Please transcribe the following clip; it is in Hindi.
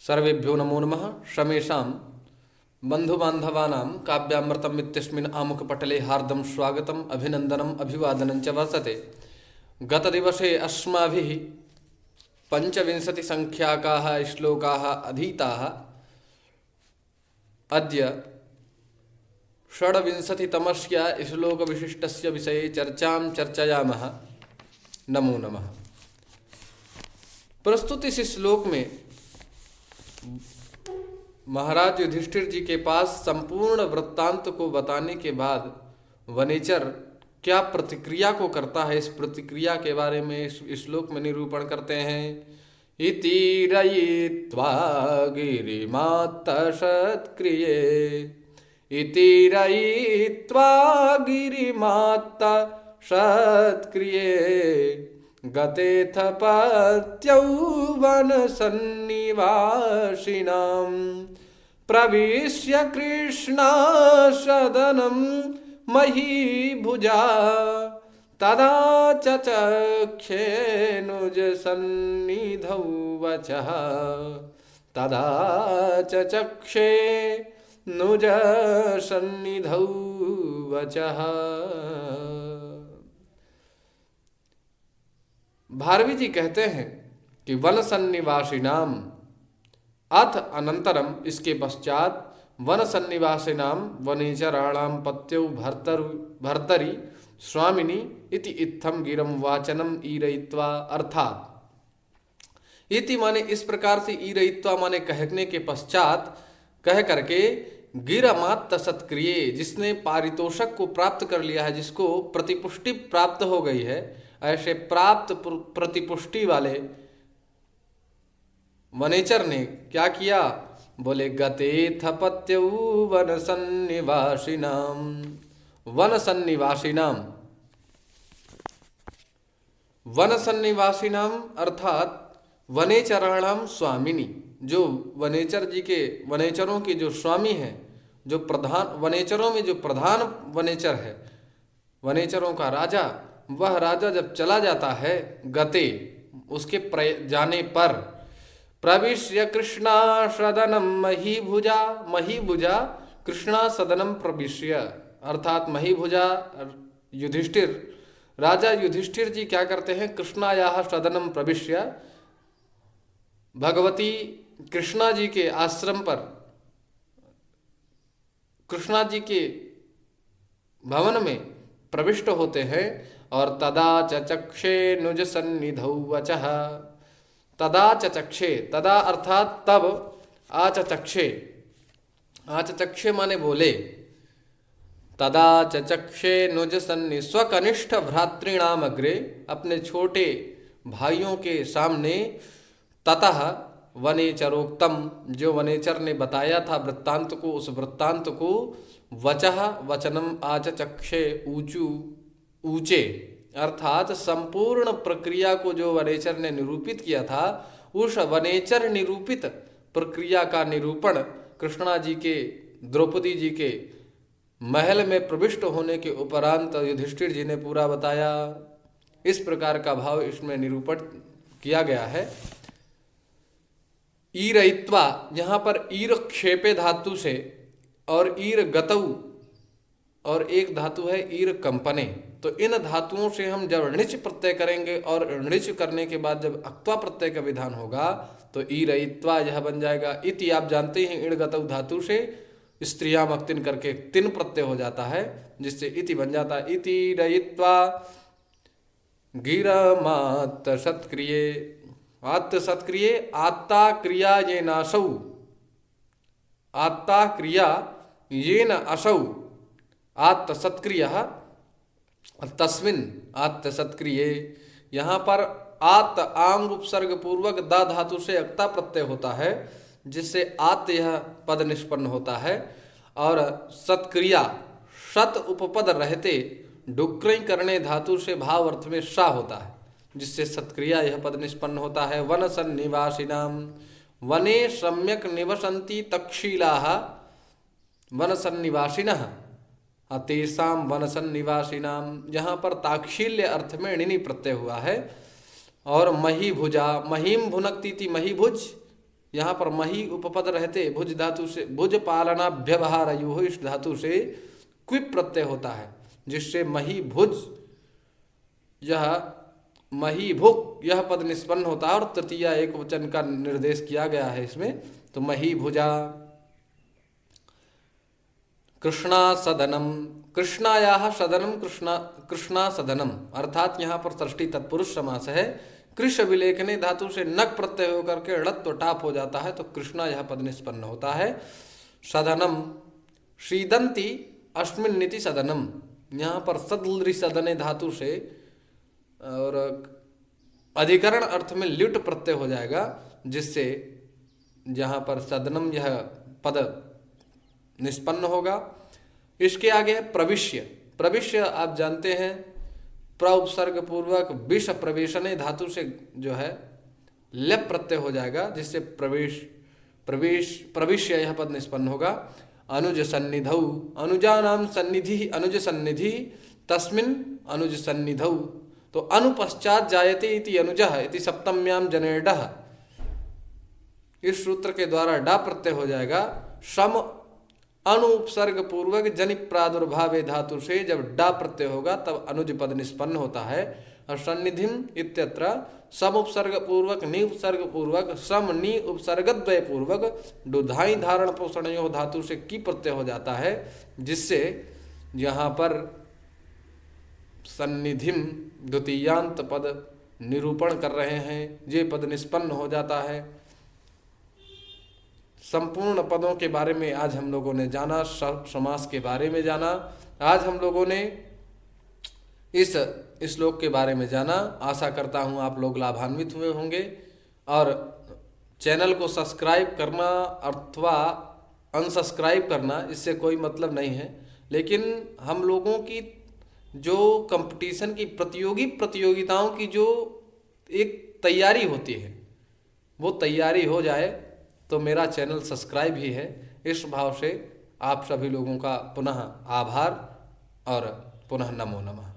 सर्वेभ्यो नमो नमः। शमेषां बन्धुबान्धवानां काव्यामृतम् इत्यस्मिन् आमुखपटले हार्दं स्वागतम् अभिनन्दनम् अभिवादनं च वर्तते। गतदिवसे अस्माभिः पञ्चविंशतिसङ्ख्याकाः श्लोकाः अधीताः। अद्य षड्विंशतितमस्य श्लोकविशिष्टस्य विषये चर्चां चर्चयामः। नमो नमः। प्रस्तुत इस श्लोक में महाराज युधिष्ठिर जी के पास संपूर्ण वृत्तांत को बताने के बाद वनेचर क्या प्रतिक्रिया को करता है, इस प्रतिक्रिया के बारे में इस श्लोक में निरूपण करते हैं। इति रयित्वा गिरिमात्तशत्क्रिये, इति रयित्वा गिरिमात्तशत्क्रिये, गतेथ पत्यौ वनसन्निवासिनां, प्रविश्य कृष्णासदनं महीभुजा, तदा चचक्षेऽनुजसन्निधौ वचः, तदा चचक्षेऽनुजसन्निधौ वचः। भारवी जी कहते हैं कि वन सन्निवासिनाम अथ अनंतरम, इसके पश्चात वन सन्निवासिनाम वनेचराणाम पत्यौ भर्तरी स्वामिनी इति इत्थम गिरम वाचनम ईरयित्वा, अर्थात इति माने इस प्रकार से, ईरयित्वा माने कहने के पश्चात, कह करके गिरमात्त सत्क्रिय, जिसने पारितोषक को प्राप्त कर लिया है, जिसको प्रतिपुष्टि प्राप्त हो गई है, ऐसे प्राप्त प्रतिपुष्टि वाले वनेचर ने क्या किया, बोले गतेथ पत्यौ वन सन्निवासिनाम। वन सन्निवासिनाम, वन सन्निवासिनाम अर्थात वनेचराणाम स्वामिनी, जो वनेचर जी के, वनेचरों के जो स्वामी हैं, जो प्रधान वनेचरों में जो प्रधान वनेचर है, वनेचरों का राजा, वह राजा जब चला जाता है, गते उसके जाने पर, प्रविश्य कृष्णा सदनम महीभुजा, महीभुजा कृष्णा सदनम प्रविश्य, अर्थात महीभुजा युधिष्ठिर, राजा युधिष्ठिर जी क्या करते हैं, कृष्णायाः सदनम प्रविश्य, भगवती कृष्णा जी के आश्रम पर, कृष्णा जी के भवन में प्रविष्ट होते हैं। और तदा चचक्षे नुज सन्निधौ वचः, तदा चचक्षे, तदा अर्थात तब, आचचक्षे, आचचक्षे माने बोले, तदा चचक्षे नुज सन्नि, स्वकनिष्ठ भ्रातृणाम अग्रे, अपने छोटे भाइयों के सामने, ततः वनेचरोक्तम, जो वनेचर ने बताया था वृत्तांत को, उस वृत्तांत को, वचः वचनम आचचक्षे, ऊंचू ऊंचे, अर्थात संपूर्ण प्रक्रिया को जो वनेचर ने निरूपित किया था, उस वनेचर निरूपित प्रक्रिया का निरूपण कृष्णा जी के, द्रौपदी जी के महल में प्रविष्ट होने के उपरांत युधिष्ठिर जी ने पूरा बताया। इस प्रकार का भाव इसमें निरूपण किया गया है। ईरयित्वा, यहाँ पर ईर क्षेपे धातु से और ईर गतौ और एक धातु है ईर कंपने, तो इन धातुओं से हम जब णिच प्रत्यय करेंगे और णिच करने के बाद जब अक्त्वा प्रत्यय का विधान होगा तो ईरयित्वा यह बन जाएगा। इति आप जानते हैं ईण गतौ धातु से स्त्रियाम अक्तिन करके तिन प्रत्यय हो जाता है, जिससे इति बन जाता है। इति रयित्वा गिरमात्त सत्क्रिये, आत्त सत्क्रिये, आत्ता क्रिया ये नासौ, आत्ता क्रिया ये न असौ, आत्त सत्क्रिया तस्मिन् आत्त सत्क्रिये। यहाँ पर आत्त आंग उपसर्ग पूर्वक दा धातु से अक्ता प्रत्यय होता है, जिससे आत्त यह पद निष्पन्न होता है। और सत्क्रिया, सत उपपद रहते डुक्री करने धातु से भाव अर्थ में सा होता है, जिससे सत्क्रिया यह पद निष्पन्न होता है। वन सन्निवासिनाम, वने सम्यक निवसन्ति तक्षशिलाः वन सन्निवासिनः, तेषाम वन सन्निवासिनाम, यहाँ पर ताक्षिल्य अर्थ में णिनि प्रत्यय हुआ है। और महीभुजा, महीम भुनक्ति थी महीभुज, यहाँ पर मही उपपद रहते भुज धातु से भुज पालनाभ्यवहारयो इस धातु से क्विप प्रत्यय होता है, जिससे मही भुज यह मही भुक यह पद निष्पन्न होता है और तृतीय एक वचन का निर्देश किया गया है इसमें। तो मही भुजा। कृष्णा सदनम, कृष्णायाः सदनम कृष्णा सदनम, अर्थात यहाँ पर षष्ठी तत्पुरुष समास है। कृष विलेखने धातु से नक प्रत्यय होकर के ड़त्व टाप हो जाता है, तो कृष्णा यह पद निष्पन्न होता है। सदनम शीदंती अस्मिन् नीति सदनम, यहाँ पर सदलृ सदने धातु से और अधिकरण अर्थ में ल्युट प्रत्यय हो जाएगा, जिससे जहाँ पर सदनम यह पद निष्पन्न होगा। इसके आगे प्रविश्य, प्रविश्य आप जानते हैं प्र उपसर्ग पूर्वक विष प्रवेशने धातु से जो है लेप प्रत्यय हो जाएगा, जिससे प्रविश्य यह पद निष्पन्न होगा। अनुज सन्निधौ, अनुजानाम सन्निधि अनुज सन्निधि तस्मिन् अनुज सन्निधौ, तो अनुपश्चात जायते इति अनुजः इति सप्तम्याम जनेडः, इस सूत्र के द्वारा डा प्रत्यय हो जाएगा। सम अनुपसर्ग पूर्वक जनि प्रादुर्भावे धातु से जब डा प्रत्यय होगा तब अनुज पद निष्पन्न होता है। और सन्निधिम इत्यत्र सम उपसर्ग पूर्वक नि उपसर्ग पूर्वक सम नि उपसर्गद्वय पूर्वक दुधाई धारण पोषणयो धातु से की प्रत्यय हो जाता है, जिससे यहाँ पर सन्निधिम द्वितीयांत पद निरूपण कर रहे हैं, ये पद निष्पन्न हो जाता है। संपूर्ण पदों के बारे में आज हम लोगों ने जाना, समास के बारे में जाना, आज हम लोगों ने इस श्लोक के बारे में जाना। आशा करता हूँ आप लोग लाभान्वित हुए होंगे। और चैनल को सब्सक्राइब करना अथवा अनसब्सक्राइब करना इससे कोई मतलब नहीं है, लेकिन हम लोगों की जो कंपटीशन की प्रतियोगिताओं की जो एक तैयारी होती है वो तैयारी हो जाए तो मेरा चैनल सब्सक्राइब ही है। इस भाव से आप सभी लोगों का पुनः आभार और पुनः नमो नमः।